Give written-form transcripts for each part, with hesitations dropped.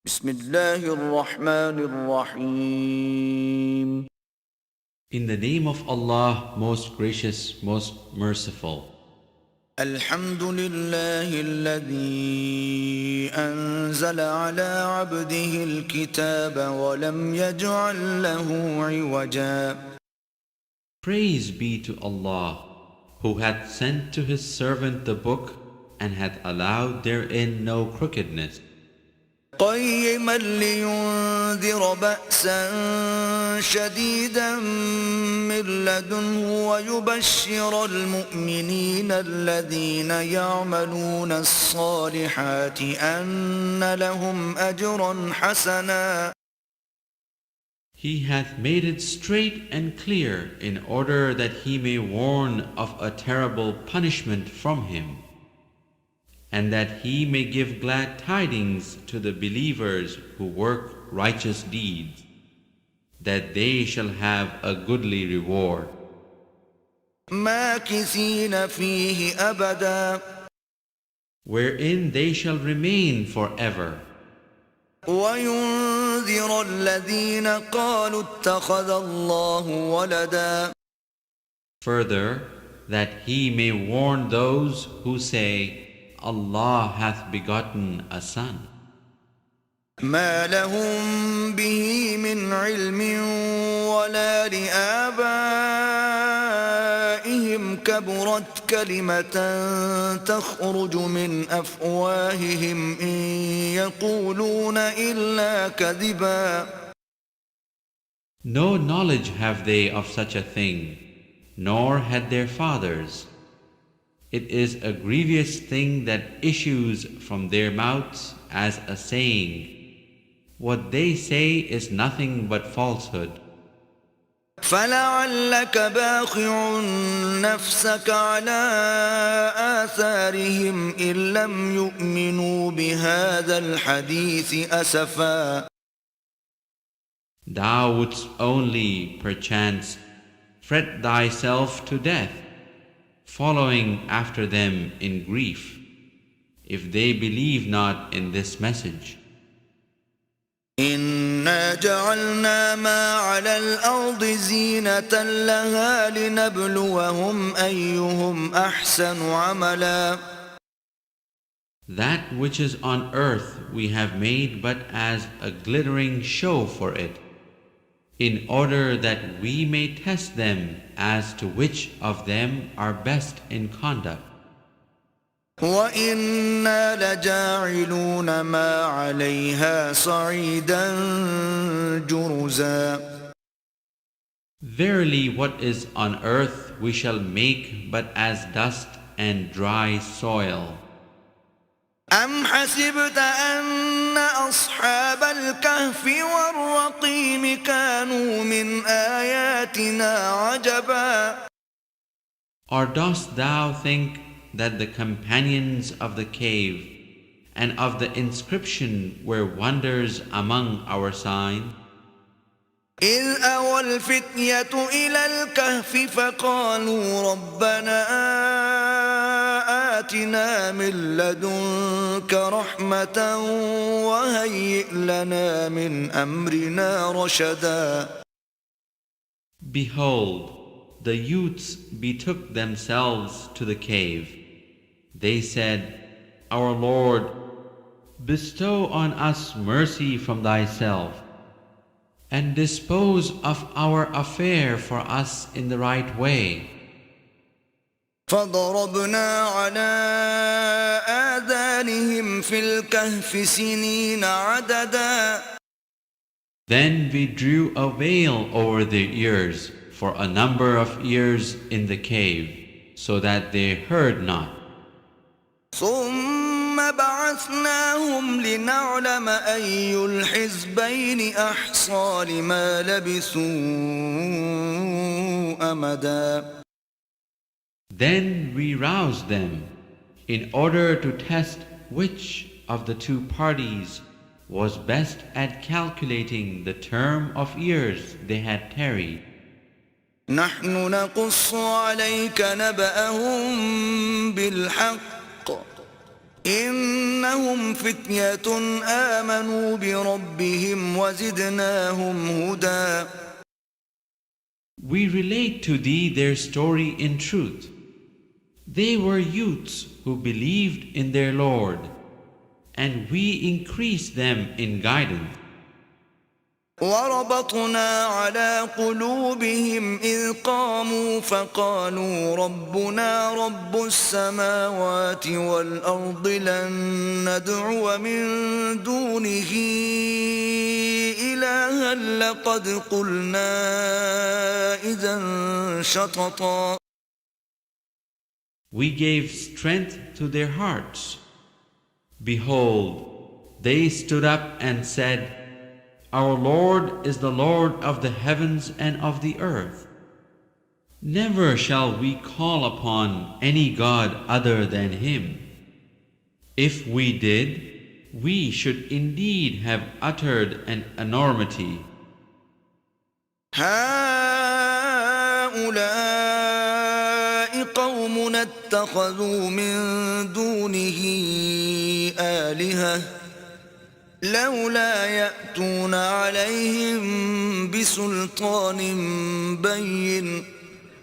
بسم الله الرحمن الرحيم. In the name of Allah, most gracious, most merciful. الحمد لله الذي أنزل على عبده الكتاب ولم يجعل له عوجا. Praise be to Allah, who hath sent to His servant the book and hath allowed therein no crookedness. قيما لينذر بأسا شديدا من لدنه ويبشر المؤمنين الذين يعملون الصالحات أن لهم أجرا حسنا. He hath made it straight and clear in order that He may warn of a terrible punishment from Him, and that He may give glad tidings to the believers who work righteous deeds, that they shall have a goodly reward. ماكثين فيه أبدا. Wherein they shall remain forever. وينذر الذين قالوا اتخذ الله ولدا. Further, that He may warn those who say, Allah hath begotten a son. ما لهم به من علم ولا لآبائهم كبرت كلمة تخرج من أفواههم إن يقولون إلا كذبا. No knowledge have they of such a thing, nor had their fathers. It is a grievous thing that issues from their mouths as a saying. What they say is nothing but falsehood. فلعلك باخع نفسك على آثارهم إن لم يؤمنوا بهذا الحديث أسفا. Thou wouldst only, perchance, fret thyself to death, following after them in grief, if they believe not in this message. إنا جعلنا ما على الأرض زينة لها لنبلوهم أيهم أحسن عملا. That which is on earth we have made but as a glittering show for it, in order that we may test them as to which of them are best in conduct. وَإِنَّا لَجَاعِلُونَ مَا عَلَيْهَا صَعِيدًا جُرُزًا. Verily, what is on earth we shall make but as dust and dry soil. أَمْ حَسِبْتَ أَنَّ أَصْحَابَ الْكَهْفِ وَالرَّقِيمِ كَانُوا مِنْ آيَاتِنَا عَجَبًا. Or dost thou think that the companions of the cave and of the inscription were wonders among our signs? إِذْ أَوَى الْفِتْيَةُ إِلَى الْكَهْفِ فَقَالُوا رَبَّنَا آتِنَا مِن لَّدُنكَ رَحْمَةً وَهَيِّئْ لَنَا مِنْ أَمْرِنَا رَشَدًا. Behold, the youths betook themselves to the cave. They said, Our Lord, bestow on us mercy from Thyself, and dispose of our affair for us in the right way. فضربنا على آذانهم في الكهف سنين عددا. Then we drew a veil over their ears for a number of years in the cave, so that they heard not. ثم بعثناهم لنعلم أي الحزبين أحصى لما لبثوا أمدا. Then we roused them in order to test which of the two parties was best at calculating the term of years they had tarried. نحن نقص عليك نبأهم بالحق إنهم فتية آمنوا بربهم وزدناهم هدى. We relate to thee their story in truth. They were youths who believed in their Lord, and we increased them in guidance. وربطنا على قلوبهم إذ قاموا فقالوا ربنا رب السماوات والأرض لن ندعو من دونه إلها لقد قلنا إذا شططا. We gave strength to their hearts. Behold, they stood up and said, Our Lord is the Lord of the heavens and of the earth. Never shall we call upon any God other than Him. If we did, we should indeed have uttered an enormity. هؤلاء قوم اتخذوا من دونه آلهة لولا يأتون عليهم بسلطان بين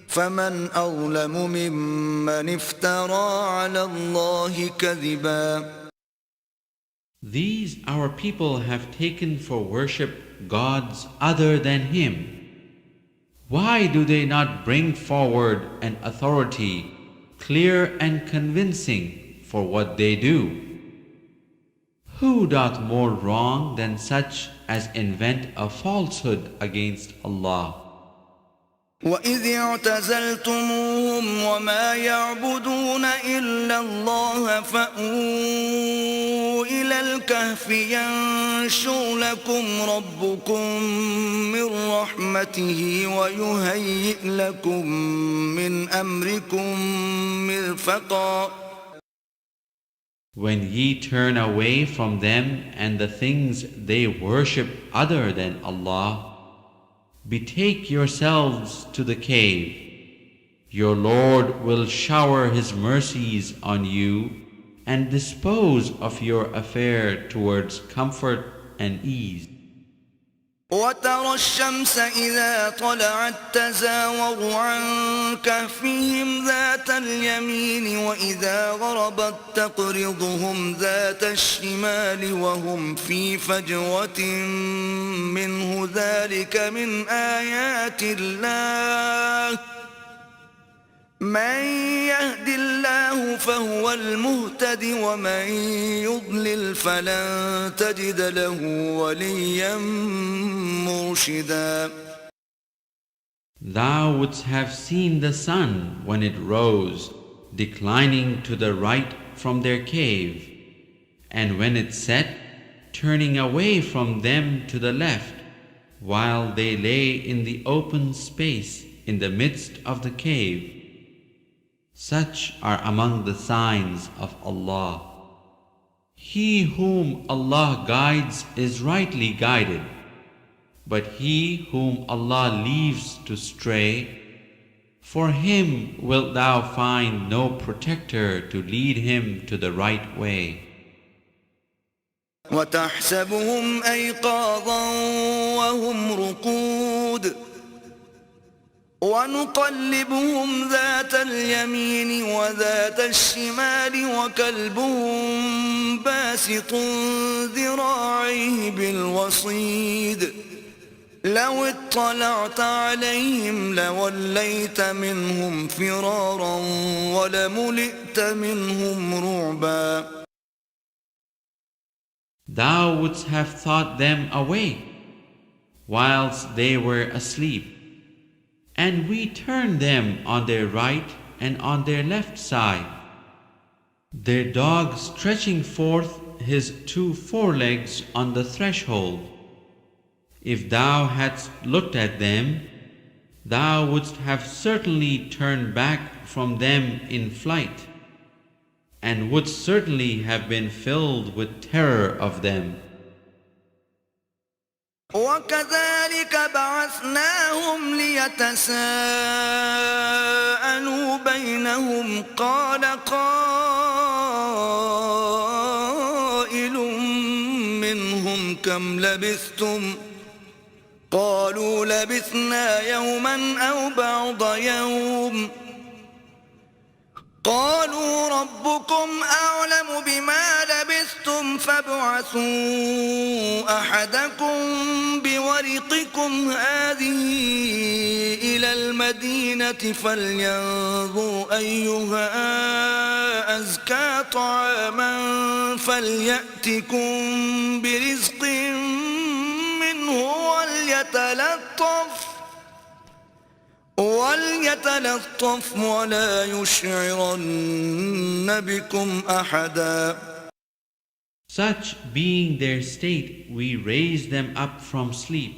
فمن أظلم ممن افترى على الله كذبا. These our people have taken for worship gods other than Him. Why do they not bring forward an authority clear and convincing for what they do? Who doth more wrong than such as invent a falsehood against Allah? وَإِذِ اعْتَزَلْتُمُوهُمْ وَمَا يَعْبُدُونَ إِلَّا اللَّهَ فَأْوُوا إِلَى الْكَهْفِ يَنشُرْ لَكُمْ رَبُّكُمْ مِنْ رَحْمَتِهِ وَيُهَيِّئْ لَكُمْ مِنْ أَمْرِكُمْ مِرْفَقًا. When ye turn away from them and the things they worship other than Allah, betake yourselves to the cave. Your Lord will shower His mercies on you and dispose of your affair towards comfort and ease. وترى الشمس إذا طلعت تزاور عن كهفهم ذات اليمين وإذا غربت تقرضهم ذات الشمال وهم في فجوة منه ذلك من آيات الله من يهد الله فهو المهتد ومن يضلل فلن تجد له وليا مرشدا. Thou wouldst have seen the sun when it rose, declining to the right from their cave, and when it set, turning away from them to the left, while they lay in the open space in the midst of the cave. Such are among the signs of Allah. He whom Allah guides is rightly guided, but he whom Allah leaves to stray, for him wilt thou find no protector to lead him to the right way. وتحسبهم أيقاظا وهم رقود ونقلبهم ذات اليمين وذات الشمال وكلبهم باسط ذراعيه بالوصيد لو اطلعت عليهم لوليت منهم فرارا ولملئت منهم رعبا. Thou wouldst have thought them awake whilst they were asleep, and we turned them on their right and on their left side, their dog stretching forth his two forelegs on the threshold. If thou hadst looked at them, thou wouldst have certainly turned back from them in flight, and wouldst certainly have been filled with terror of them. وكذلك بعثناهم ليتساءلوا بينهم قال قائل كم لبثتم قالوا لبثنا يوما أو بعض يوم قالوا ربكم أعلم بما لبثتم فابعثوا أحدكم بورقكم هذه إلى المدينة فلينظر أيها أزكى طعاما فليأتكم برزق منه وليتلطف ولا يشعرن بكم أحدا. Such being their state, we raised them up from sleep,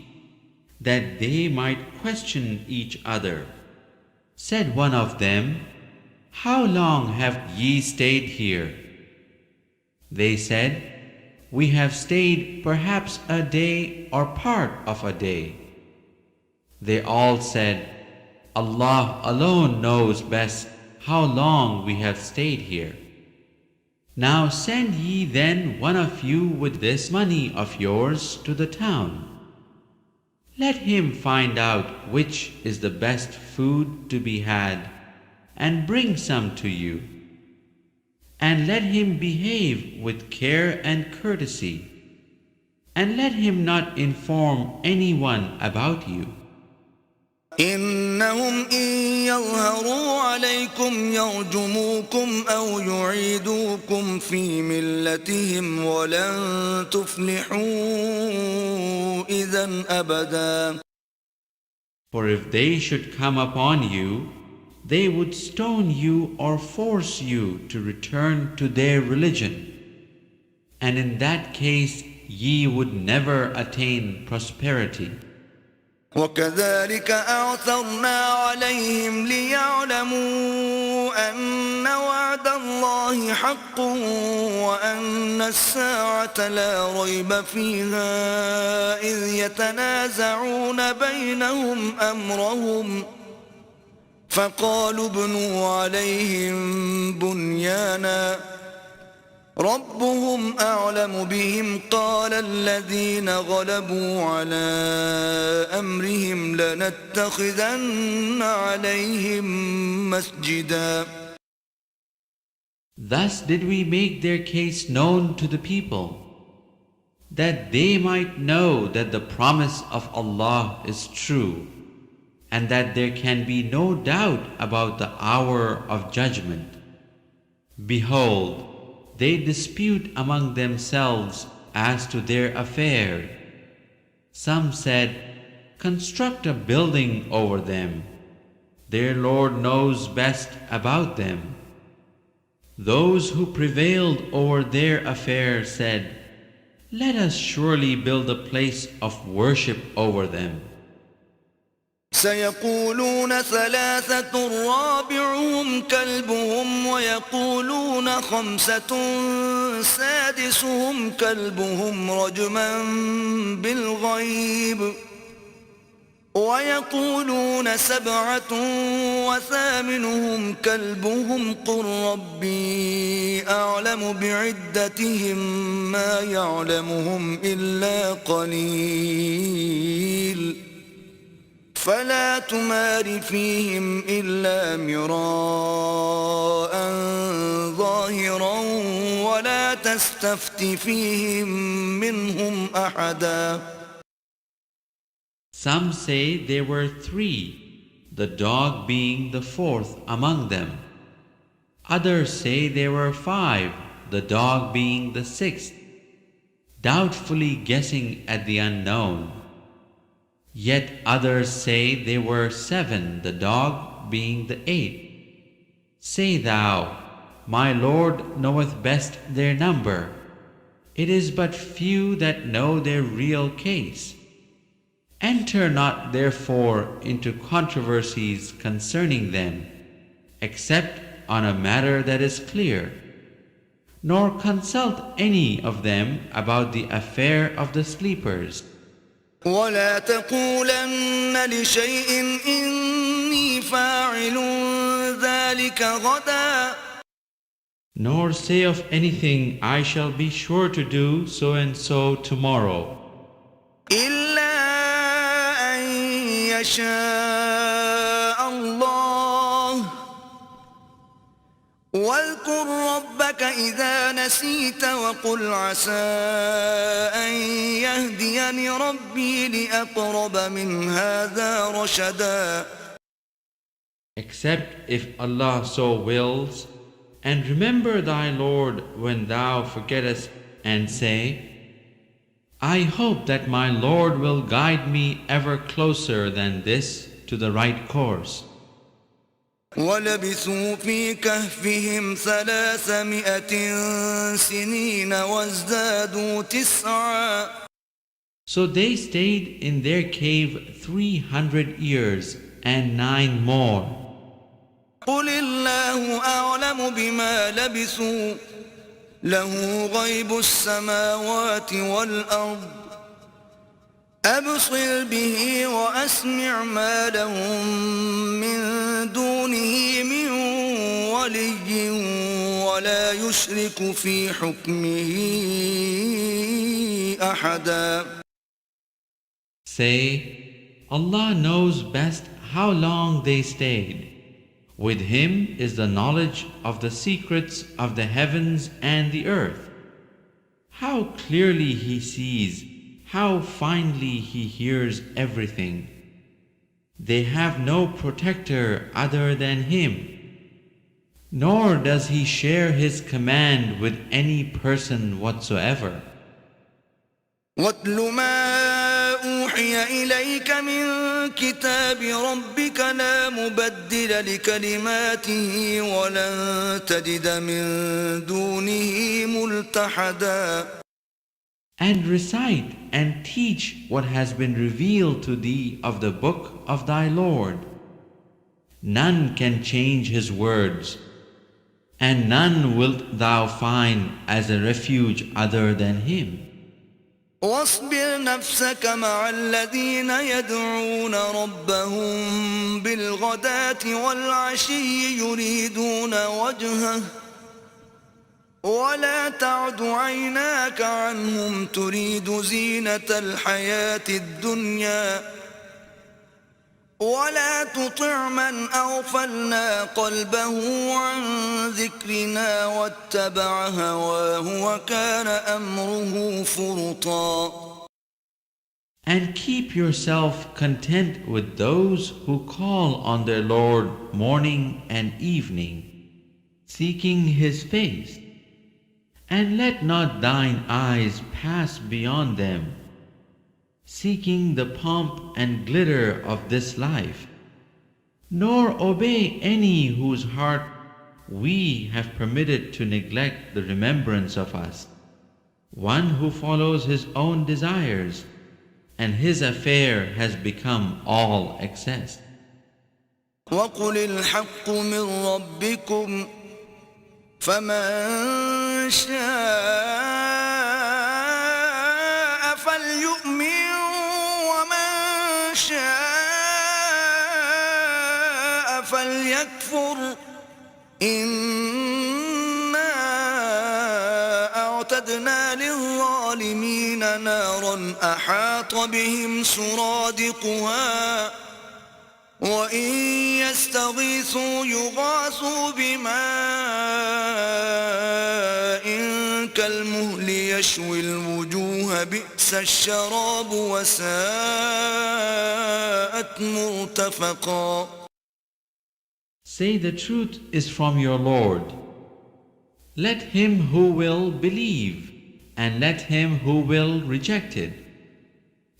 that they might question each other. Said one of them, How long have ye stayed here? They said, We have stayed perhaps a day or part of a day. They all said, Allah alone knows best how long we have stayed here. Now send ye then one of you with this money of yours to the town. Let him find out which is the best food to be had, and bring some to you. And let him behave with care and courtesy, and let him not inform anyone about you. إنهم إن يظهروا عليكم يرجموكم أو يعيدوكم في ملتهم ولن تفلحوا إذا أبدا. For if they should come upon you, they would stone you or force you to return to their religion. And in that case ye would never attain prosperity. وكذلك أعثرنا عليهم ليعلموا أن وعد الله حق وأن الساعة لا ريب فيها إذ يتنازعون بينهم أمرهم فقالوا ابنوا عليهم بنيانا ربهم أعلم بهم قال الذين غلبوا على أمرهم لنتخذن عليهم مسجدا. Thus did we make their case known to the people, that they might know that the promise of Allah is true, and that there can be no doubt about the hour of judgment. Behold, they dispute among themselves as to their affair. Some said, Construct a building over them. Their Lord knows best about them. Those who prevailed over their affair said, Let us surely build a place of worship over them. سيقولون ثلاثة رابعهم كلبهم ويقولون خمسة سادسهم كلبهم رجما بالغيب ويقولون سبعة وثامنهم كلبهم قل ربي أعلم بعدتهم ما يعلمهم إلا قليل فلا تمار فيهم إلا مراء ظاهرا ولا تستفت فيهم منهم أحدا. Some say there were 3, the dog being the 4th among them. Others say there were 5, the dog being the 6th, doubtfully guessing at the unknown. Yet others say they were 7, the dog being the 8th. Say thou, My Lord knoweth best their number. It is but few that know their real case. Enter not therefore into controversies concerning them, except on a matter that is clear. Nor consult any of them about the affair of the sleepers. ولا تقولن لشيء إني فاعل ذلك غدا. Nor say of anything, I shall be sure to do so and so tomorrow. إلا أن يشاء الله واذكر ربك إذا نسيت وقل عسى أن يهديني ربي لأقرب من هذا رشدا. Except if Allah so wills, and remember thy Lord when thou forgettest, and say, I hope that my Lord will guide me ever closer than this to the right course. ولبثوا في كهفهم 300 سنين وازدادوا 9. So they stayed in their cave 300 years and 9 more. قل الله أعلم بما لبثوا له غيب السماوات والأرض أبصر به وأسمع ما لهم من دونه من ولي ولا يشرك في حكمه أحدا. Say, Allah knows best how long they stayed. With Him is the knowledge of the secrets of the heavens and the earth. How clearly He sees, how finely He hears everything. They have no protector other than Him, nor does He share His command with any person whatsoever. واتل ما أوحي إليك من كتاب ربك لا مبدل لكلماته ولن تجد من دونه ملتحدا. And recite and teach what has been revealed to thee of the book of thy Lord. None can change His words, and none wilt thou find as a refuge other than Him. واصبر نفسك مع الذين يدعون ربهم بالغداة والعشي يريدون وجهه ولا تعد عيناك عنهم تريد زينة الحياة الدنيا ولا تطع من أغفلنا قلبه عن ذكرنا واتبع هواه وكان أمره فرطا. And keep yourself content with those who call on their Lord morning and evening, seeking His face, and let not thine eyes pass beyond them, seeking the pomp and glitter of this life, nor obey any whose heart we have permitted to neglect the remembrance of us, one who follows his own desires, and his affair has become all excess. وقل الحق من ربكم فمن شاء فليؤمن ومن شاء فليكفر إنا أعتدنا للظالمين نارا أحاط بهم سرادقها وإن يستغيثوا يغاثوا بماء كالمهل يشوي الوجوه بئس الشراب وساءت مرتفقا. Say the truth is from your Lord. Let him who will believe, and let him who will reject it.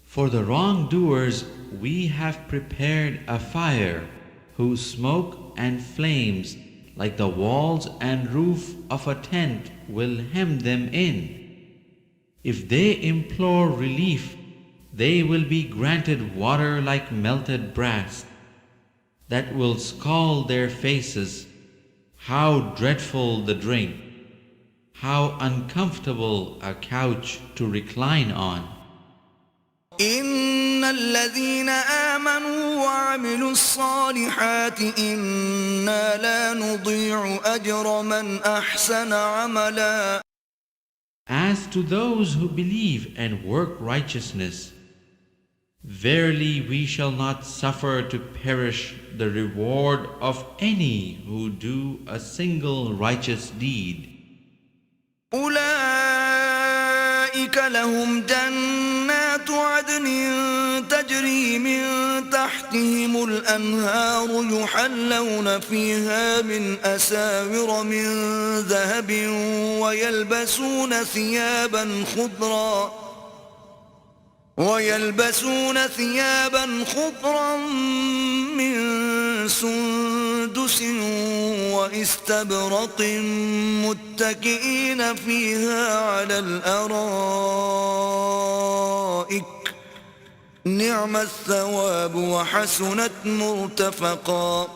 For the wrongdoers we have prepared a fire, whose smoke and flames, like the walls and roof of a tent, will hem them in. If they implore relief, they will be granted water like melted brass, that will scald their faces. How dreadful the drink! How uncomfortable a couch to recline on! إن الذين آمنوا وعملوا الصالحات إنا لا نضيع أجر من أحسن عملا. As to those who believe and work righteousness, Verily we shall not suffer to perish the reward of any who do a single righteous deed. أولئك لهم جنات عدن تجري من تحتهم الأنهار يحلون فيها من أساور من ذهب ويلبسون ثيابا خضرا من سندس واستبرق متكئين فيها على الأرائك نعم الثواب وحسنت مرتفقا.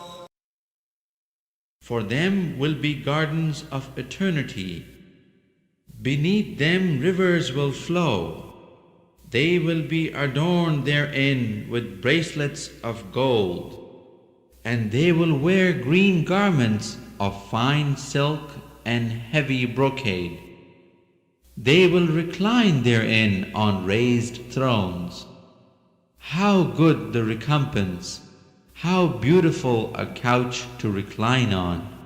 For them will be gardens of eternity. Beneath them rivers will flow. They will be adorned therein with bracelets of gold, and they will wear green garments of fine silk and heavy brocade. They will recline therein on raised thrones. How good the recompense! How beautiful a couch to recline on!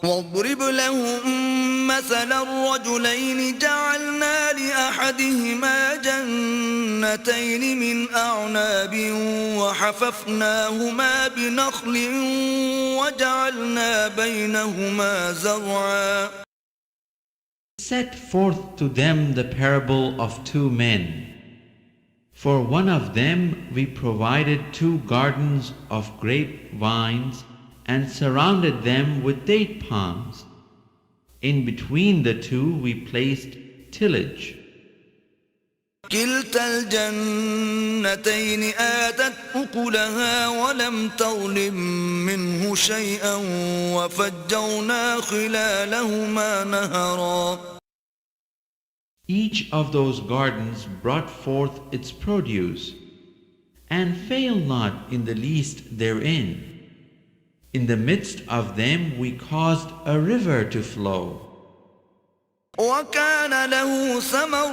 واضرب لهم مثل الرجلين جعلنا لأحدهما جنتين من أعناب وحففناهما بنخل وجعلنا بينهما زرعا. Set forth to them the parable of two men. For one of them we provided two gardens of grape vines and surrounded them with date palms. In between the two we placed tillage. كلتا الجنتين آتت أكلها ولم تظلم منه شيئا وفجرنا خلالهما نهرا. Each of those gardens brought forth its produce, and failed not in the least therein. In the midst of them we caused a river to flow. وكان له ثمر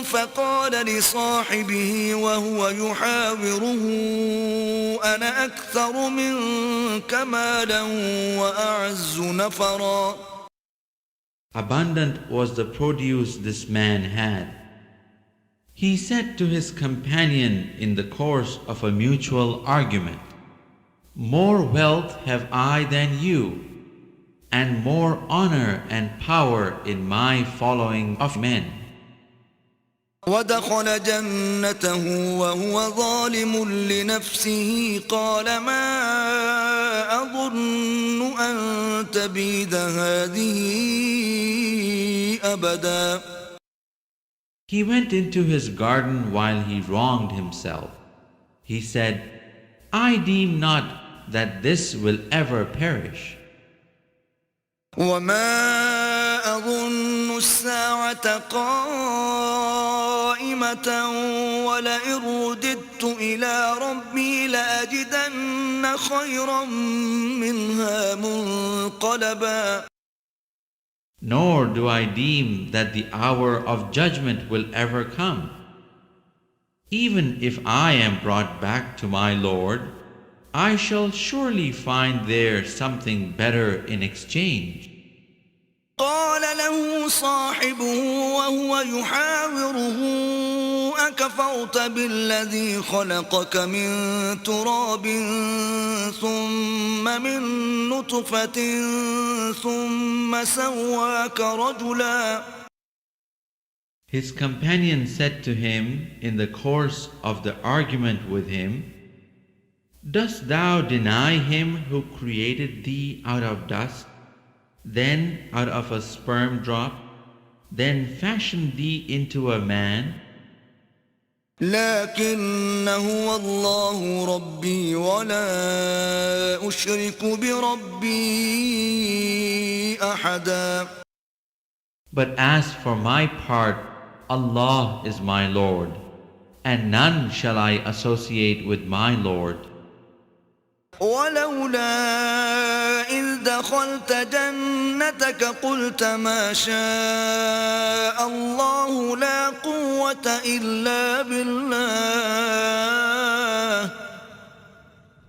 فقال لصاحبه وهو يحاوره أنا أكثر منك مالا وأعز نفرا. Abundant was the produce this man had. He said to his companion in the course of a mutual argument, more wealth have I than you, and more honor and power in my following of men. ودخل جنته وهو ظالم لنفسه قال ما أظن أن تبيد هذه أبدا. He went into his garden while he wronged himself. He said, I deem not that this will ever perish. وما أظن الساعة قائمة ولئن رددت إلى ربي لأجدن خيرا منها منقلبا. Nor do I deem that the hour of judgment will ever come. Even if I am brought back to my Lord, I shall surely find there something better in exchange. قال له صاحبه وهو يحاوره أكفرت بالذي خلقك من تراب ثم من نطفة ثم سواك رجلا. His companion said to him in the course of the argument with him, dost thou deny him who created thee out of dust, then out of a sperm drop, then fashioned thee into a man? لكن هو الله ربي ولا أشرك بربي أحدا. But as for my part, Allah is my Lord, and none shall I associate with my Lord. ولولا إذ دخلت جنتك قلت ما شاء الله لا قوة إلا بالله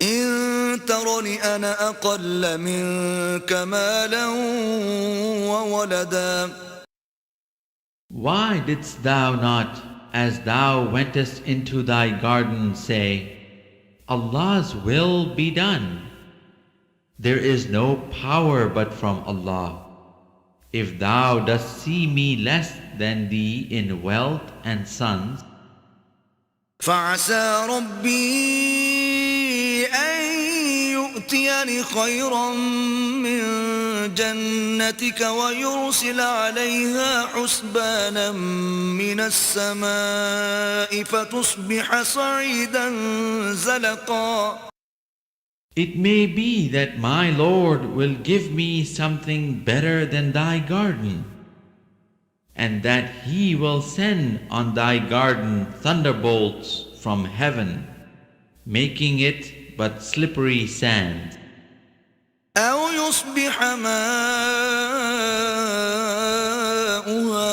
إن ترني أنا أقل منك مالا وولدا. Why didst thou not, as thou wentest into thy garden, say, Allah's will be done? There is no power but from Allah. If thou dost see me less than thee in wealth and sons, فعسى ربي أن يؤتيني خيرا من جنتك ويرسل عليها حسبانا من السماء فتصبح صعيدا زلقا. it may be that my Lord will give me something better than thy garden, and that He will send on thy garden thunderbolts from heaven, making it but slippery sand. أو يصبح ماؤها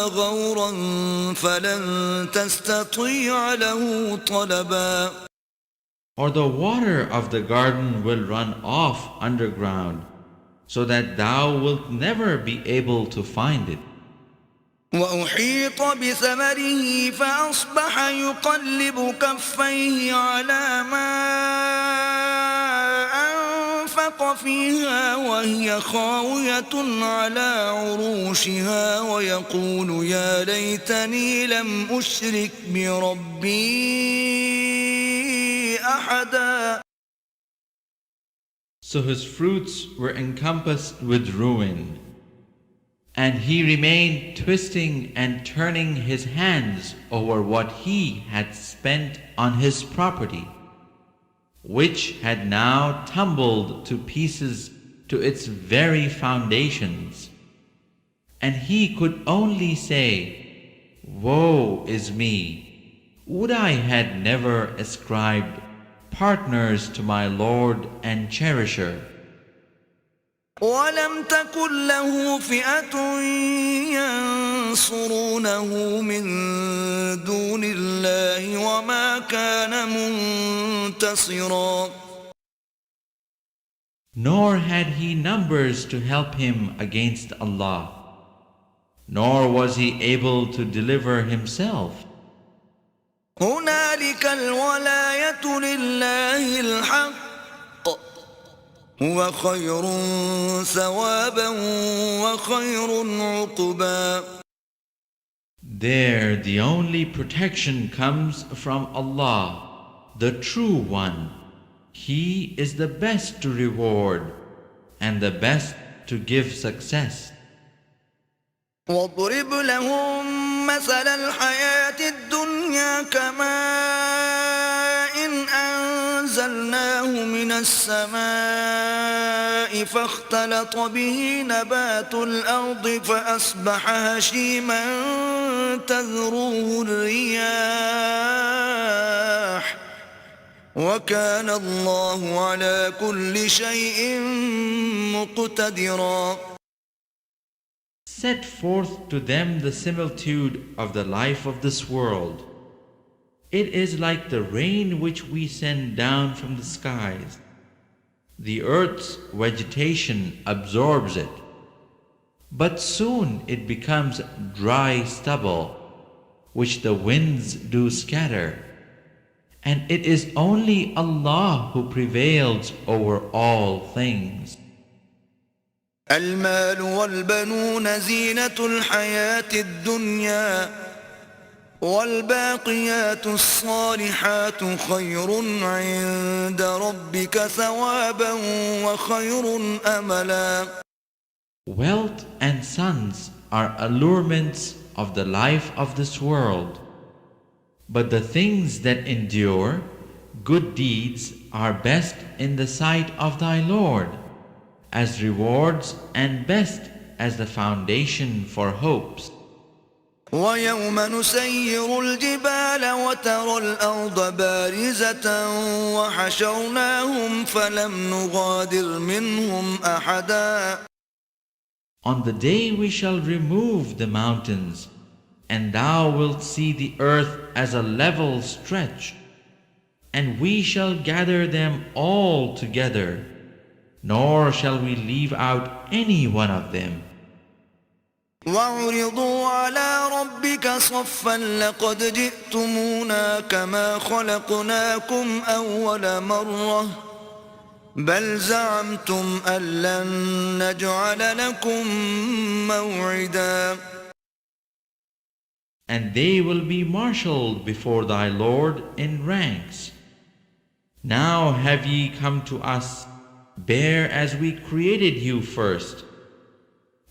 غورا فلن تستطيع له طلبا. Or the water of the garden will run off underground, so that thou wilt never be able to find it. وأحيط بثمره فأصبح يقلب كفيه على ما أنفق فيها وهي خاوية على عروشها ويقول يا ليتني لم أشرك بربي أحدا. So his fruits were encompassed with ruin, and he remained twisting and turning his hands over what he had spent on his property, which had now tumbled to pieces to its very foundations. And he could only say, Woe is me! Would I had never ascribed partners to my Lord and Cherisher. ولم تكن له فئة ينصرونه من دون الله وما كان منتصرا. Nor had he numbers to help him against Allah, nor was he able to deliver himself. هنالك الولاية لله الحق هو خير ثوابا وخير عقبا. There the only protection comes from Allah, the True One. He is the best to reward and the best to give success. واضرب لهم مثل الحياة الدنيا كماء إن أنزلناه من السماء فاختلط به نبات الأرض فأصبح هشيما تذروه الرياح وكان الله على كل شيء مقتدرا. Set forth to them the similitude of the life of this world. It is like the rain which we send down from the skies. The earth's vegetation absorbs it, but soon it becomes dry stubble, which the winds do scatter. And it is only Allah who prevails over all things. المال والبنون زينة الحياة الدنيا والباقيات الصالحات خير عند ربك ثوابا وخير أملا. Wealth and sons are allurements of the life of this world, but the things that endure, good deeds, are best in the sight of thy Lord, as rewards and best as the foundation for hopes. ويوم نسير الجبال وترى الأرض بارزة وحشرناهم فلم نغادر منهم أحدا. On the day we shall remove the mountains, and thou wilt see the earth as a level stretch, and we shall gather them all together, nor shall we leave out any one of them. وعرضوا على ربك صفا لقد جئتمونا كما خلقناكم أول مرة بل زعمتم أن لن نجعل لكم موعدا. And they will be marshaled before thy Lord in ranks. Now have ye come to us bare as we created you first.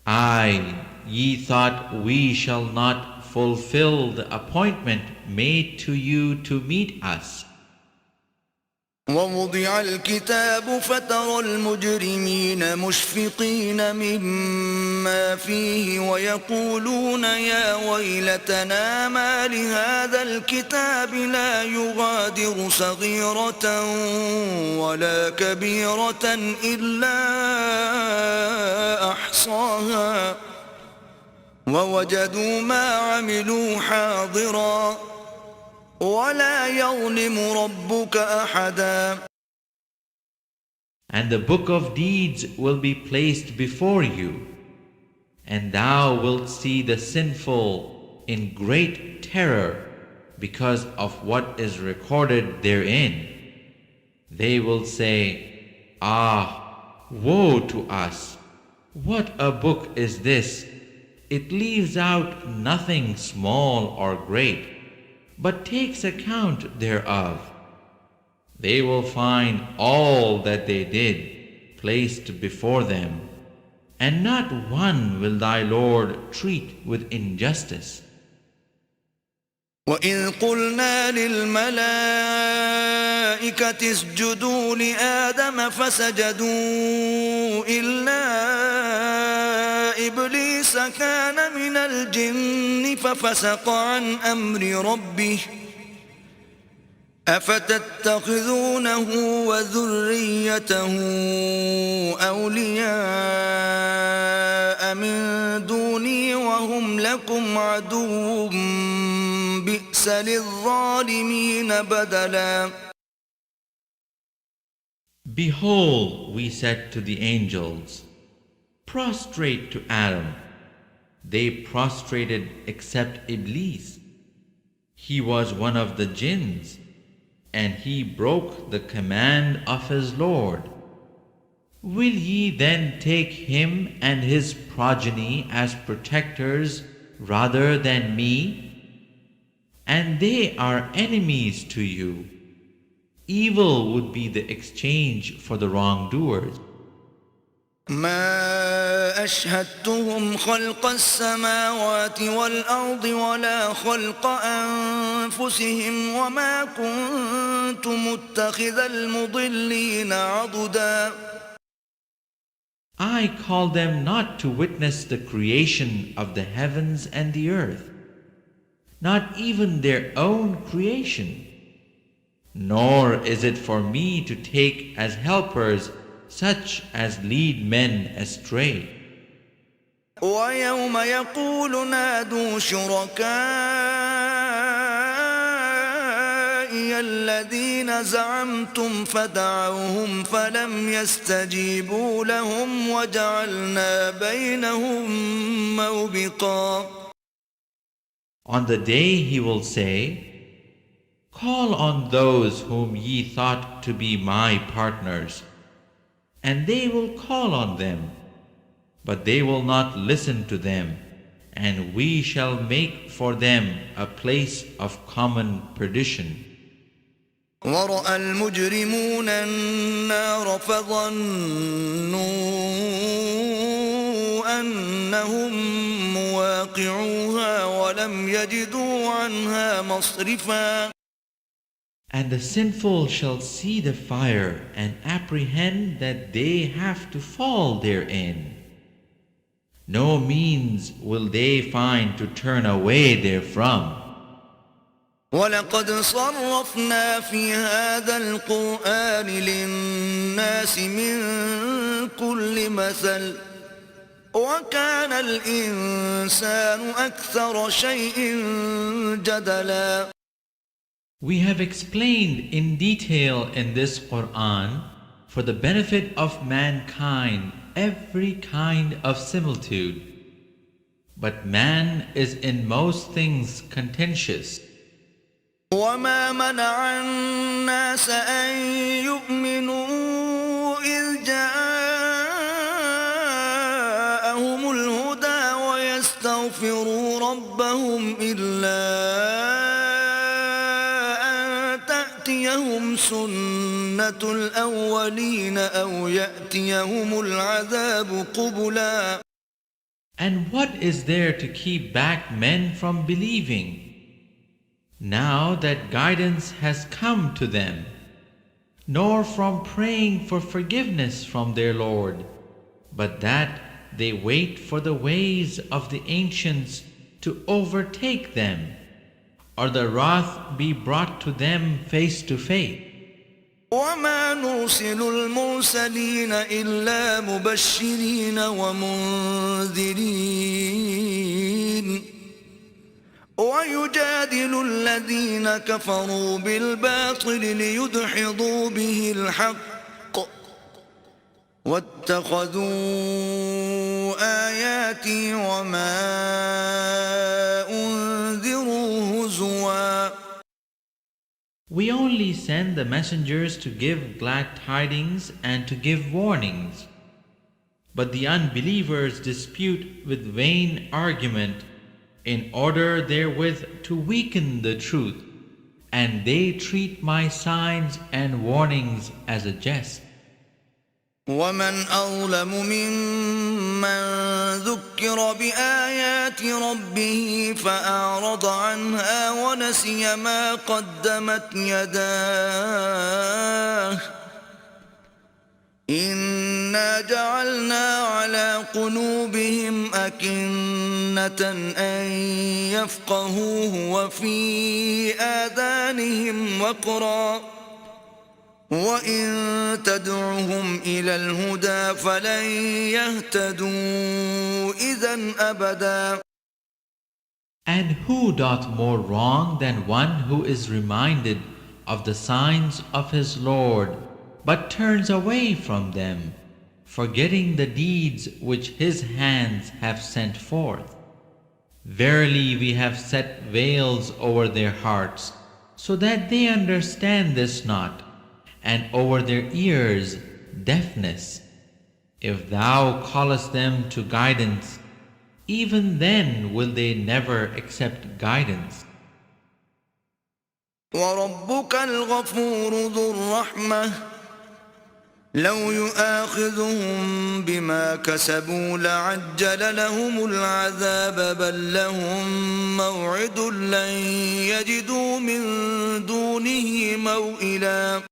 Aye, ye thought we shall not fulfill the appointment made to you to meet us. ووضع الكتاب فترى المجرمين مشفقين مما فيه ويقولون يا ويلتنا ما لهذا الكتاب لا يغادر صغيرة ولا كبيرة إلا أحصاها ووجدوا ما عملوا حاضرا ولا يظلم ربك أحدا. And the book of deeds will be placed before you, and thou wilt see the sinful in great terror because of what is recorded therein. They will say, Ah, woe to us! What a book is this! It leaves out nothing small or great, but takes account thereof. They will find all that they did placed before them, and not one will thy Lord treat with injustice. وإذ قلنا للملائكة اسجدوا لآدم فسجدوا إلا إبليس كان من الجن ففسق عن أمر ربه أفتتخذونه وذريته أولياء من دوني وهم لكم عدو بئس للظالمين بدلا. Behold, we said to the angels, prostrate to Adam. They prostrated except Iblis. He was one of the jinns, and he broke the command of his Lord. Will ye then take him and his progeny as protectors rather than me? And they are enemies to you. Evil would be the exchange for the wrongdoers. ما أشهدتهم خلق السماوات والأرض ولا خلق أنفسهم وما كنت متخذ المضلين عضدا. I call them not to witness the creation of the heavens and the earth, not even their own creation. Nor is it for me to take as helpers such as lead men astray. ويوم يقول نادوا شركائي الذين زعمتم فدعوهم فلم يستجيبوا لهم وجعلنا بينهم موبقا. On the day he will say, Call on those whom ye thought to be my partners, and they will call on them, but they will not listen to them, and we shall make for them a place of common perdition. ورأى المجرمون النار فظنوا أنهم مواقعوها ولم يجدوا عنها مصرفا. And the sinful shall see the fire and apprehend that they have to fall therein. No means will they find to turn away therefrom. ولقد صرفنا في هذا القرآن للناس من كل مثل وكان الإنسان أكثر شيء جدلا. We have explained in detail in this Quran for the benefit of mankind every kind of similitude. But man is in most things contentious. وما منع الناس أن يؤمنوا إذ جاءهم الهدى ويستغفروا ربهم إلا أن تأتيهم سنة الأولين أو يأتيهم العذاب قبلا. And what is there to keep back men from believing? Now that guidance has come to them, nor from praying for forgiveness from their Lord, but that they wait for the ways of the ancients to overtake them, or the wrath be brought to them face to face. وما نرسل المرسلين إلا مبشرين ومنذرين ويجادل الذين كفروا بالباطل ليدحضوا به الحق واتخذوا آياتي وما أنذروا هزوا. We only send the messengers to give glad tidings and to give warnings. But the unbelievers dispute with vain argument in order therewith to weaken the truth, and they treat my signs and warnings as a jest. ومن أظلم ممن ذكر بآيات ربه فأعرض عنها ونسي ما قدمت يداه إنا جعلنا على قلوبهم أكنة أن يفقهوه وفي آذانهم وقرا وإن تدعهم إلى الهدى فلن يهتدوا إذا أبدا. And who doth more wrong than one who is reminded of the signs of his Lord, but turns away from them, forgetting the deeds which his hands have sent forth? Verily we have set veils over their hearts, so that they understand this not, and over their ears deafness. If thou callest them to guidance, even then will they never accept guidance. وربك الغفور ذو الرحمة لو يؤاخذهم بما كسبوا لعجل لهم العذاب بل لهم موعد لن يجدوا من دونه موئلا.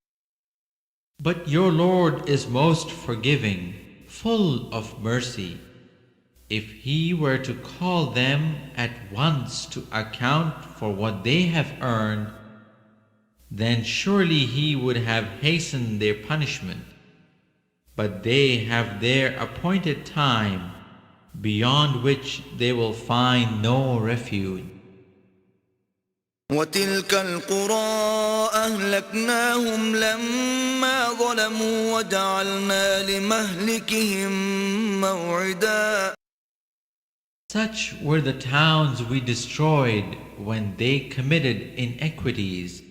But your Lord is most forgiving, full of mercy. If he were to call them at once to account for what they have earned, then surely he would have hastened their punishment. But they have their appointed time, beyond which they will find no refuge. وتلك القرى أهلكناهم لما ظلموا وجعلنا لمهلكهم موعدا. Such were the towns we destroyed when they committed inequities,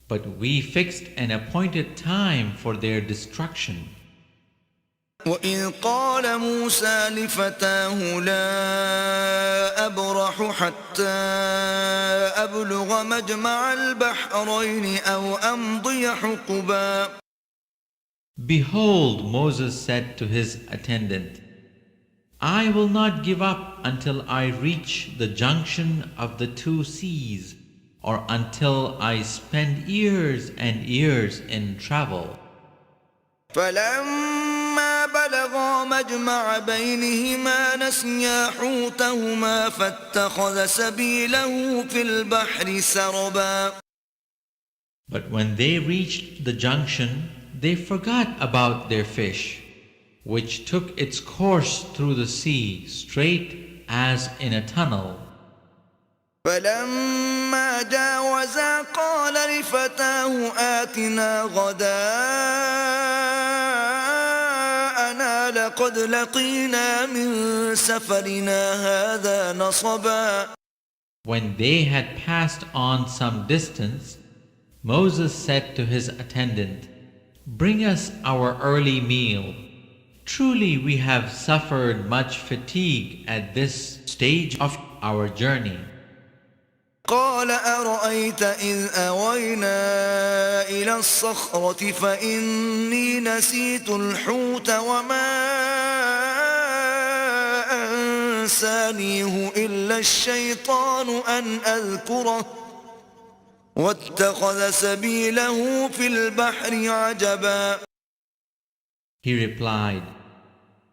but we fixed an appointed time for their destruction. وإذ قال موسى لفتاه لا أبرح حتى أبلغ مجمع البحرين أو أمضي حقبا. Behold, Moses said to his attendant, I will not give up until I reach the junction of the two seas, or until I spend years and years in travel. فلما بلغا مجمع بينهما نسيا حوتهما فاتخذ سبيله في البحر سربا. But when they reached the junction, they forgot about their fish, which took its course through the sea straight as in a tunnel. فلما جاوزا قال لفتاه آتنا غداءنا لقد لقينا من سفرنا هذا نصبا. When they had passed on some distance, Moses said to his attendant, "Bring us our early meal. Truly we have suffered much fatigue at this stage of our journey." قال أرأيت إذ أوينا إلى الصخرة فإني نسيت الحوت وما أنسانيه إلا الشيطان أن أذكره واتخذ سبيله في البحر عجبا. He replied,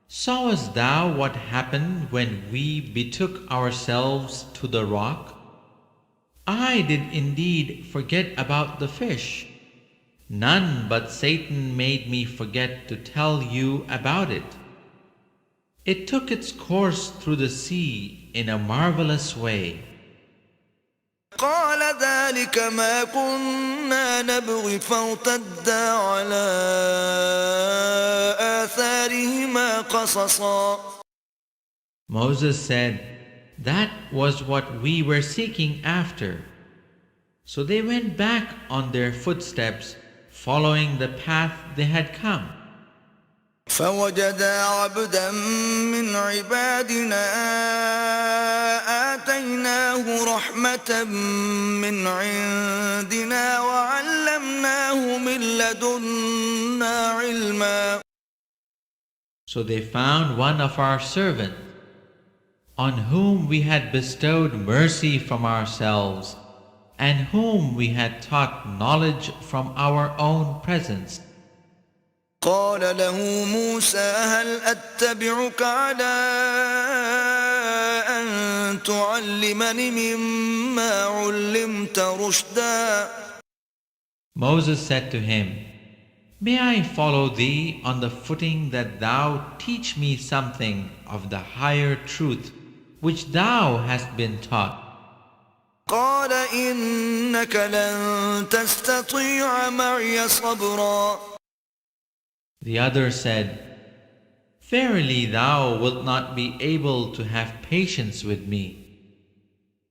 "Sawest thou what happened when we betook ourselves to the rock? I did indeed forget about the fish. None but Satan made me forget to tell you about it. It took its course through the sea in a marvelous way." قال ذلك ما كنا نبغي فارتدا على آثارهما قصصا. Moses said, "That was what we were seeking after." So they went back on their footsteps, following the path they had come. فوجدا عبدا من عبادنا آتيناه رحمة من عندنا وعلمناه من لدنا علما. So they found one of our servants, on whom we had bestowed mercy from ourselves, and whom we had taught knowledge from our own presence. قال له موسى هل أتبعك على أن تعلمني مما علمت رشدا. Moses said to him, "May I follow thee on the footing that thou teach me something of the higher truth which thou hast been taught?" قال إنك لن تستطيع معي صبرا. The other said, "Verily thou wilt not be able to have patience with me.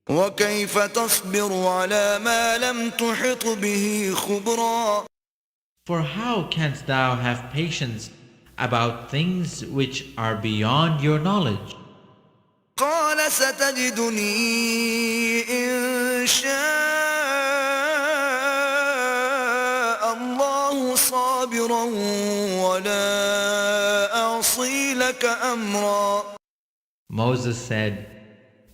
وكيف تصبر على ما لم تحط به خبرا. For how canst thou have patience about things which are beyond your knowledge?" قال ستجدني إن شاء الله صابرا ولا أعصي لك أمرا. Moses said,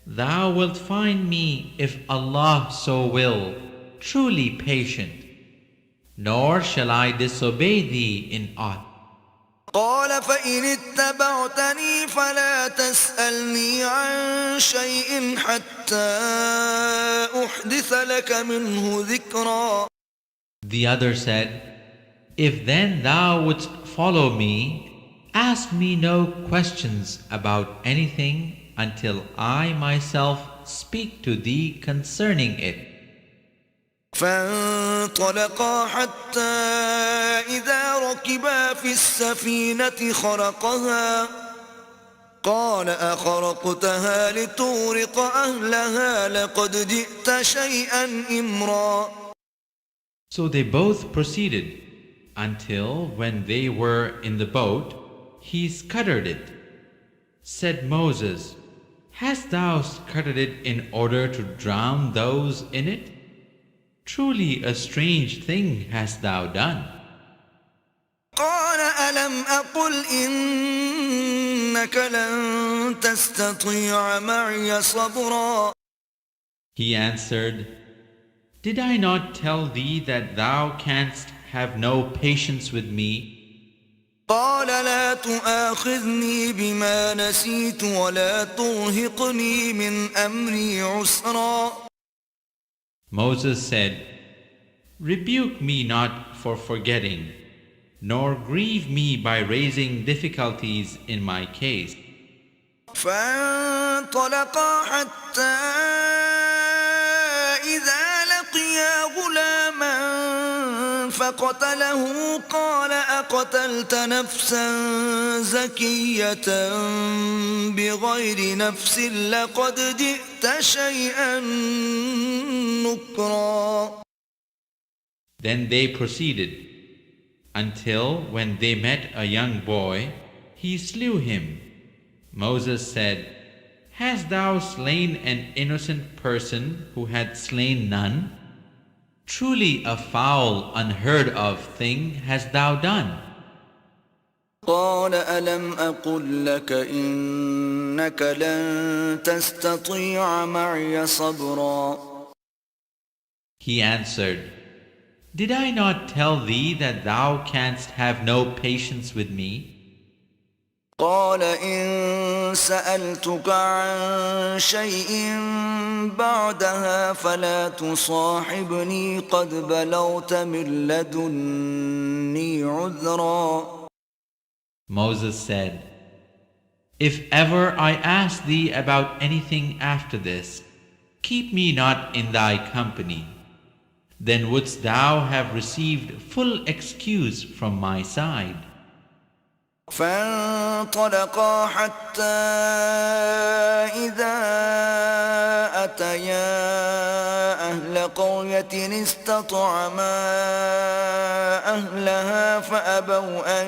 "Thou wilt find me, if Allah so will, truly patient, nor shall I disobey thee in aught." قال فإن اتبعتني فلا تسألني عن شيء حتى أحدث لك منه ذكرا. The other said, "If then thou wouldst follow me, ask me no questions about anything until I myself speak to thee concerning it." فانطلقا حتى إذا ركبا في السفينة خرقها قال أخرقتها لتغرق أهلها لقد جئت شيئا إمرا. So they both proceeded until when they were in the boat, he scuttered it. Said Moses, "Hast thou scuttered it in order to drown those in it? Truly a strange thing hast thou done." قال ألم أقل إنك لن تستطيع معي صبرا. He answered, "Did I not tell thee that thou canst have no patience with me?" قال لا تؤاخذني بما نسيت ولا ترهقني من أمري عسرا. Moses said, "Rebuke me not for forgetting, nor grieve me by raising difficulties in my case." فانطلقا حتى إذا لقيا غلاما فقتله قال أقتلت نفسا زكية بغير نفس لقد جئت شيئا نكرا. Then they proceeded, until when they met a young boy, he slew him. Moses said, "Hast thou slain an innocent person who had slain none? Truly a foul, unheard of thing hast thou done." قال ألم أقل لك إنك لن تستطيع معي صبرا. He answered, "Did I not tell thee that thou canst have no patience with me?" قال إن سألتك عن شيء بعدها فلا تصاحبني قد بلغت من لدني عذرا. Moses said, "If ever I ask thee about anything after this, keep me not in thy company. Then wouldst thou have received full excuse from my side." فانطلقا حتى إذا أتيا أهل قرية استطعما أهلها فأبوا أن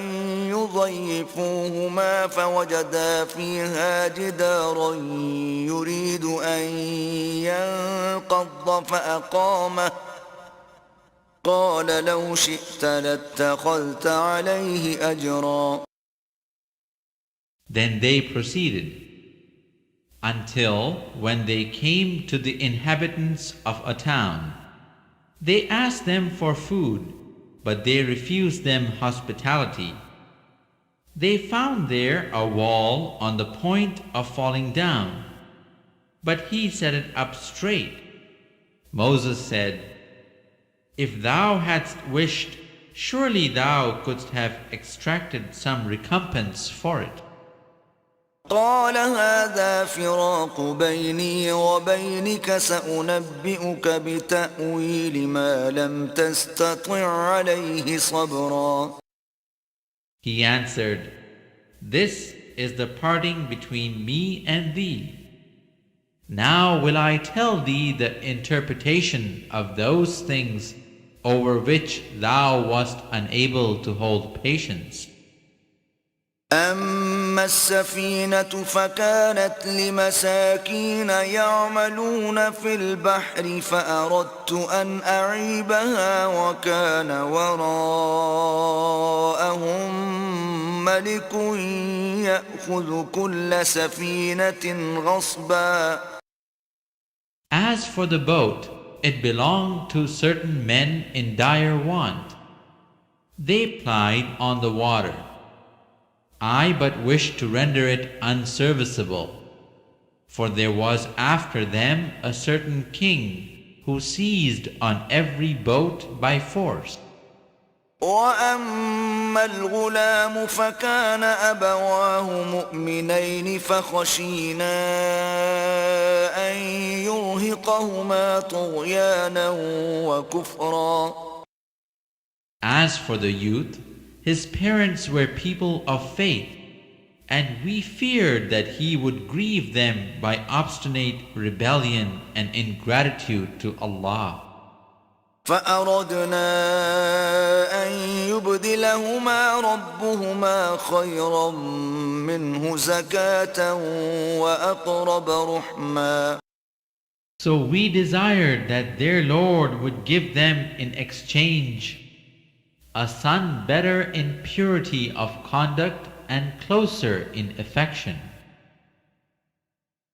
يضيفوهما فوجدا فيها جدارا يريد أن ينقض فأقامه قال لو شئت لاتخذت عليه أجرا. Then they proceeded, until when they came to the inhabitants of a town, they asked them for food, but they refused them hospitality. They found there a wall on the point of falling down, but he set it up straight. Moses said, "If thou hadst wished, surely thou couldst have extracted some recompense for it." قال هذا فراق بيني وبينك سأنبئك بتأويل ما لم تستطع عليه صبرا. He answered, "This is the parting between me and thee. Now will I tell thee the interpretation of those things over which thou wast unable to hold patience." أما السفينة فكانت لمساكين يعملون في البحر فأردت أن أعيبها وكان وراءهم ملك يأخذ كل سفينة غصبا. As for the boat, it belonged to certain men in dire want. They plied on the water. I but wished to render it unserviceable, for there was after them a certain king who seized on every boat by force. وأما الغلام فكان أبواه مؤمنين فخشينا أن يرهقهما طغيانا وكفرا. As for the youth, his parents were people of faith, and we feared that he would grieve them by obstinate rebellion and ingratitude to Allah. فأردنا أن يبدلهما ربهما خيرا منه زكاة وأقرب رحما. So we desired that their Lord would give them in exchange a son better in purity of conduct and closer in affection.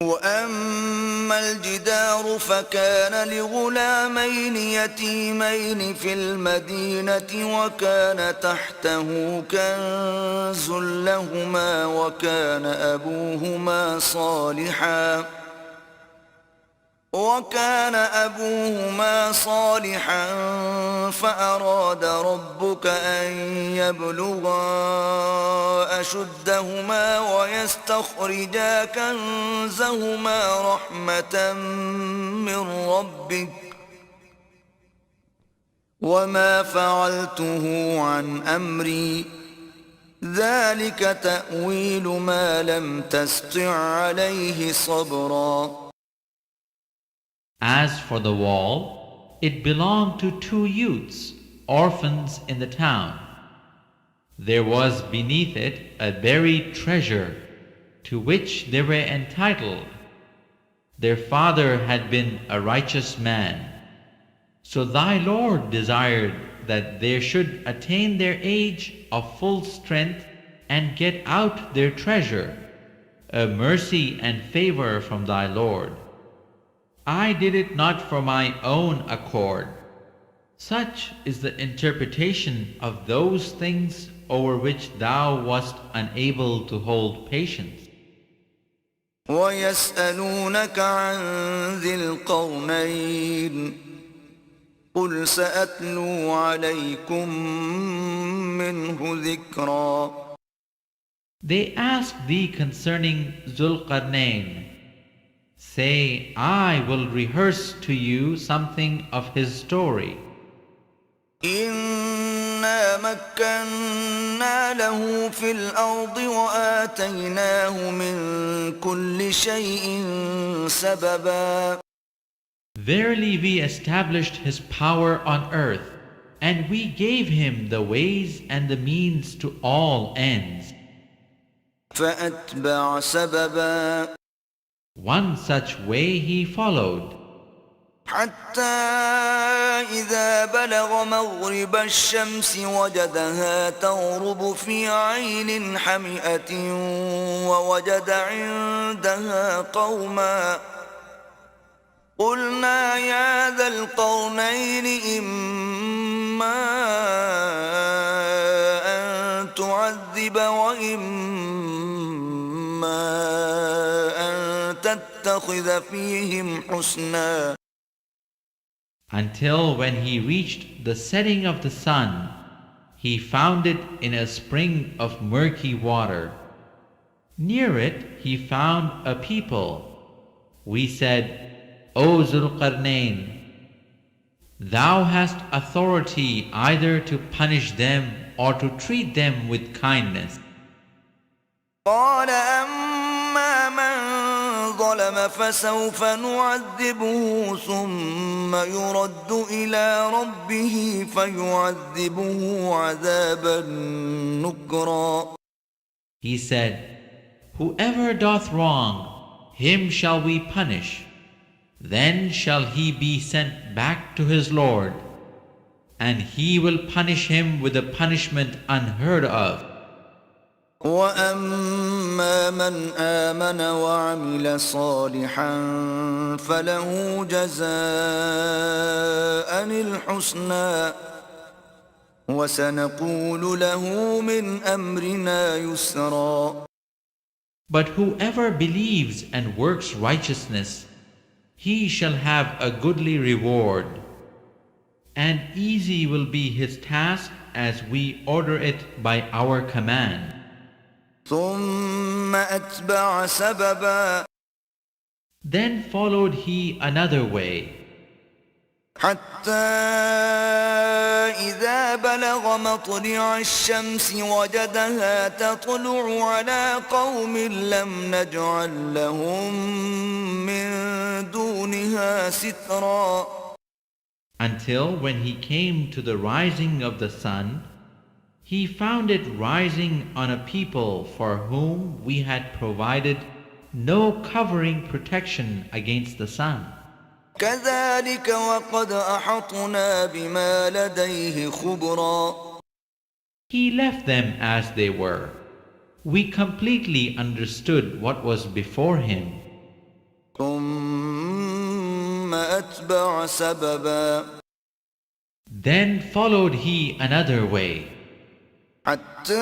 وأما أما الجدار فكان لغلامين يتيمين في المدينة وكان تحته كنز لهما وكان أبوهما صالحا فأراد ربك أن يبلغا أشدهما ويستخرجا كنزهما رحمة من ربك وما فعلته عن أمري ذلك تأويل ما لم تسطع عليه صبرا. As for the wall, it belonged to two youths, orphans in the town. There was beneath it a buried treasure to which they were entitled. Their father had been a righteous man. So thy Lord desired that they should attain their age of full strength and get out their treasure, a mercy and favor from thy Lord. I did it not for my own accord. Such is the interpretation of those things over which thou wast unable to hold patience. ويسألونك عن ذي القرنين قل سأتلو عليكم منه ذكرا. They ask thee concerning Zulqarnain. Say, I will rehearse to you something of his story. إنا مكنا له في الأرض وآتيناه من كل شيء سببا. Verily we established his power on earth, and we gave him the ways and the means to all ends. فأتبع سببا. One such way he followed, حتى إذا بلغ مغرب الشمس وجدها تغرب في عين حمئة ووجد عندها قوما قلنا يا ذا القرنين إما أن تعذب وإما أن تتخذ فيهم حسنا. until when he reached the setting of the sun, he found it in a spring of murky water. Near it he found a people. We said, O Zulqarnain, thou hast authority either to punish them or to treat them with kindness. قال أما من ظلم فسوف نعذبه ثم يرد إلى ربه فيعذبه عذابا نكرا. He said, whoever doth wrong, him shall we punish. Then shall he be sent back to his Lord, and he will punish him with a punishment unheard of. وأما من آمن وعمل صالحا فله جزاء الحسنى وسنقول له من أمرنا يسرا. But whoever believes and works righteousness, he shall have a goodly reward, and easy will be his task as we order it by our command. ثم أتبع سببا. Then followed he another way, حتى إذا بلغ مطلع الشمس وجدها تطلع على قوم لم نجعل لهم من دونها سترا. until when he came to the rising of the sun, he found it rising on a people for whom we had provided no covering protection against the sun. كذلك وقد أحطنا بما لديه خبرا. He left them as they were. We completely understood what was before him. ثم أتبع سببا Then followed he another way, حتى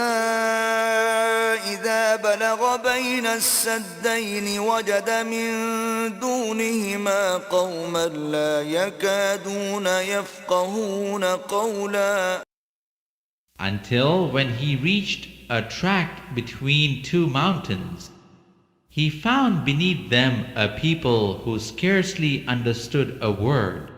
إذا بلغ بين السدين وجد من دونهما قوما لا يكادون يفقهون قولا until when he reached a tract between two mountains, he found beneath them a people who scarcely understood a word.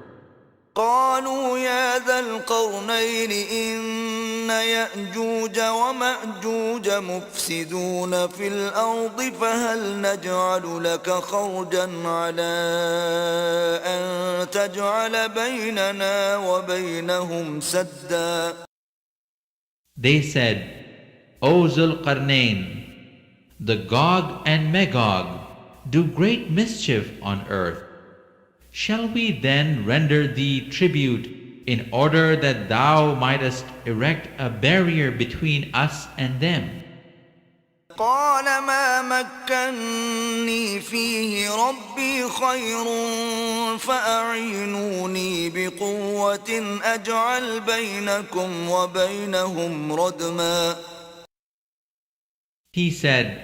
قالوا يا ذا القرنين إن يأجوج ومأجوج مفسدون في الأرض فهل نجعل لك خرجا على أن تجعل بيننا وبينهم سدا They said, O Zulqarnain, the Gog and Magog do great mischief on earth. Shall we then render thee tribute in order that thou mightest erect a barrier between us and them? قال ما مكني فيه ربي خير فأعينوني بقوة أجعل بينكم وبينهم ردما He said,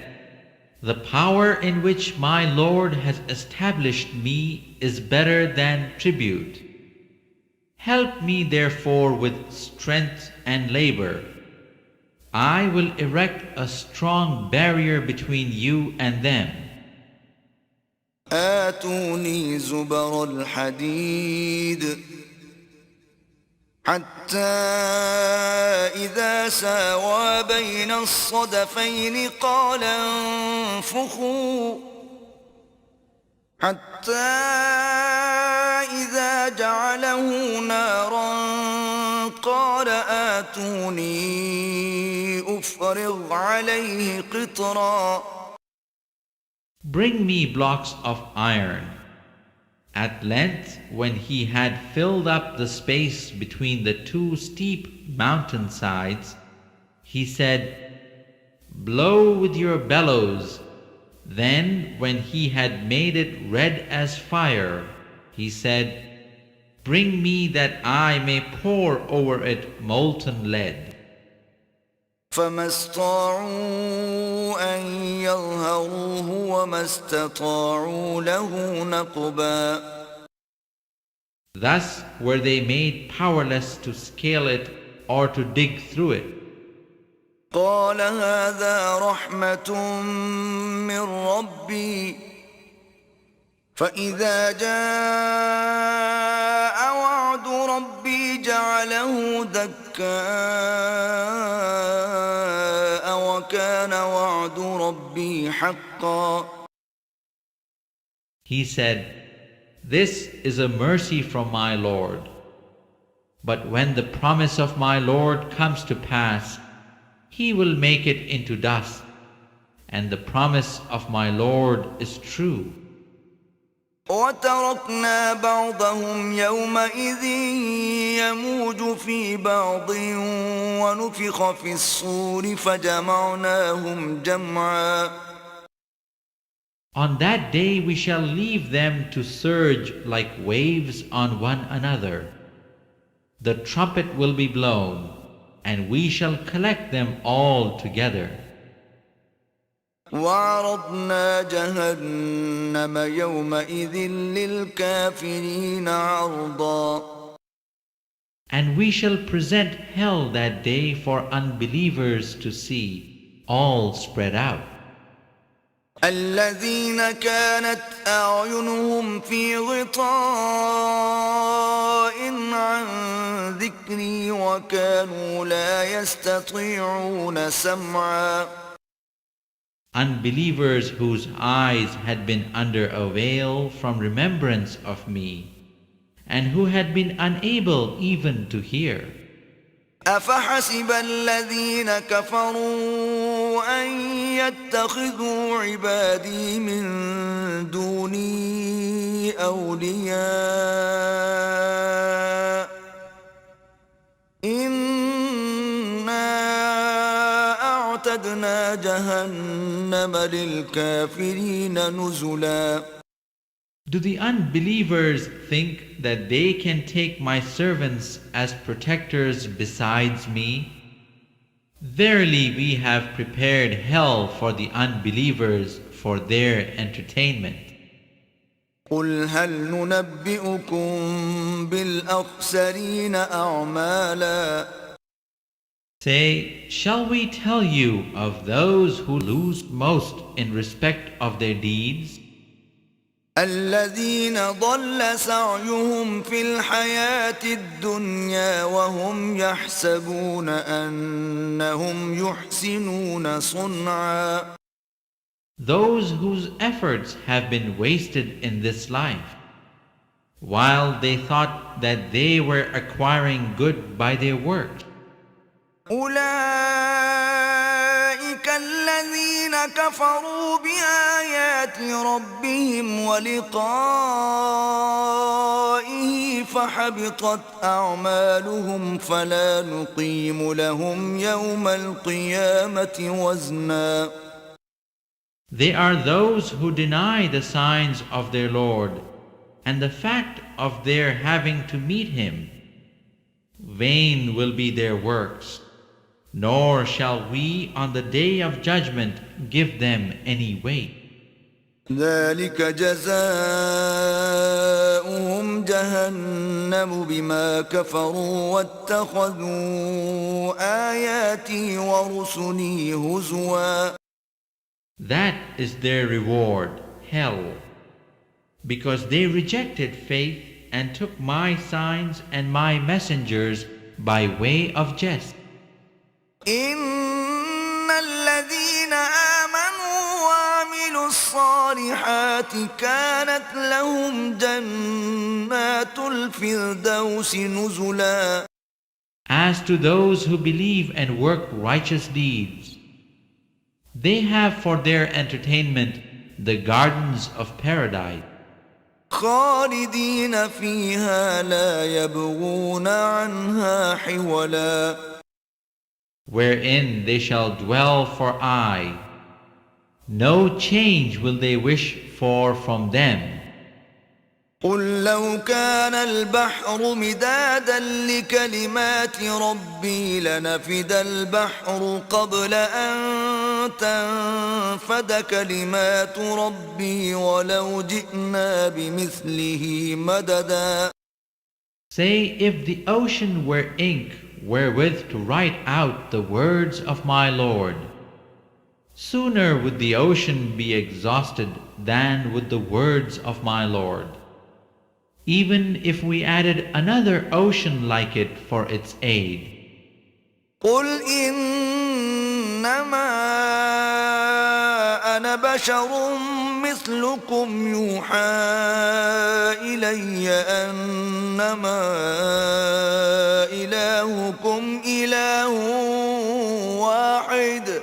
the power in which my Lord has established me is better than tribute. Help me therefore with strength and labor. I will erect a strong barrier between you and them. آتوني زبر الحديد حتى إذا ساوى بين الصدفين قال انفخوا حتى إذا جعله نارا قال آتوني أفرغ عليه قطرا Bring me blocks of iron. At length, when he had filled up the space between the two steep mountain sides, he said, blow with your bellows. Then, when he had made it red as fire, he said, bring me that I may pour over it molten lead. فما استطاعوا أن يظهروه وما استطاعوا له نقبا Thus were they made powerless to scale it or to dig through it. قال هذا رحمة من ربي فإذا جاء وعد ربي جعله دكاء وكان وعد ربي حقا He said, this is a mercy from my Lord. But when the promise of my Lord comes to pass, He will make it into dust, and the promise of my Lord is true. وتركنا بعضهم يومئذ يموج في بعض ونفخ في الصور فجمعناهم جمعا On that day we shall leave them to surge like waves on one another. The trumpet will be blown, and we shall collect them all together. وعرضنا جهنم يومئذ للكافرين عرضا And we shall present hell that day for unbelievers to see, all spread out. الذين كانت أعينهم في غطاء عن ذكري وكانوا لا يستطيعون سمعا Unbelievers whose eyes had been under a veil from remembrance of me, and who had been unable even to hear. أفحسب الذين كفروا أن يتخذوا عبادي من دوني أولياء إنا أعتدنا جهنم للكافرين نزلا Do the unbelievers think that they can take my servants as protectors besides me? Verily we have prepared hell for the unbelievers for their entertainment. قل هل ننبئكم بالأخسرين أعمالا Say, shall we tell you of those who lose most in respect of their deeds? الذين ضل سعيهم في الحياة الدنيا وهم يحسبون أنهم يحسنون صنعا Those whose efforts have been wasted in this life, while they thought that they were acquiring good by their works. أولئك الذين كفروا بآيات ربهم ولقائه فحبطت أعمالهم فلا نقيم لهم يوم القيامة وزنا They are those who deny the signs of their Lord and the fact of their having to meet Him. Vain will be their works, nor shall we on the day of judgment give them any weight. ذلك جزاؤهم جهنم بما كفروا واتخذوا آياتي ورسلي هزوا That is their reward, hell, because they rejected faith and took my signs and my messengers by way of jest. إن الذين آمنوا وعملوا الصالحات كانت لهم جنات الفردوس نزلا As to those who believe and work righteous deeds, they have for their entertainment the gardens of paradise, خالدين فيها لا يبغون عنها حولا wherein they shall dwell for aye. No change will they wish for from them. قل لو كان البحر مدادا لكلمات ربي لنفد البحر قبل أن تنفد كلمات ربي ولو جئنا بمثله مددا Say, if the ocean were ink wherewith to write out the words of my Lord, sooner would the ocean be exhausted than would the words of my Lord, even if we added another ocean like it for its aid. قل إنما أنا بشر مثلكم يوحى إلي أنما إلهكم إله واحد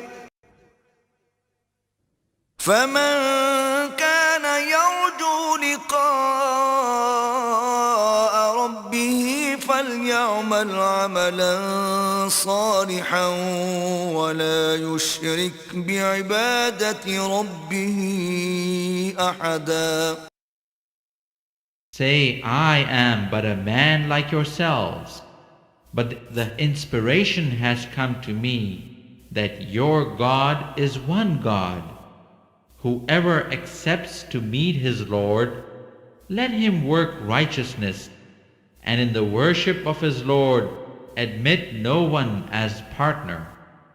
فمن كان يرجو لقاء ربه فليعمل عملا صالحا ولا يشرك بعبادة ربه أحدا Say, I am but a man like yourselves, but the inspiration has come to me that your God is one God. Whoever accepts to meet his Lord, let him work righteousness, and in the worship of his Lord admit no one as partner.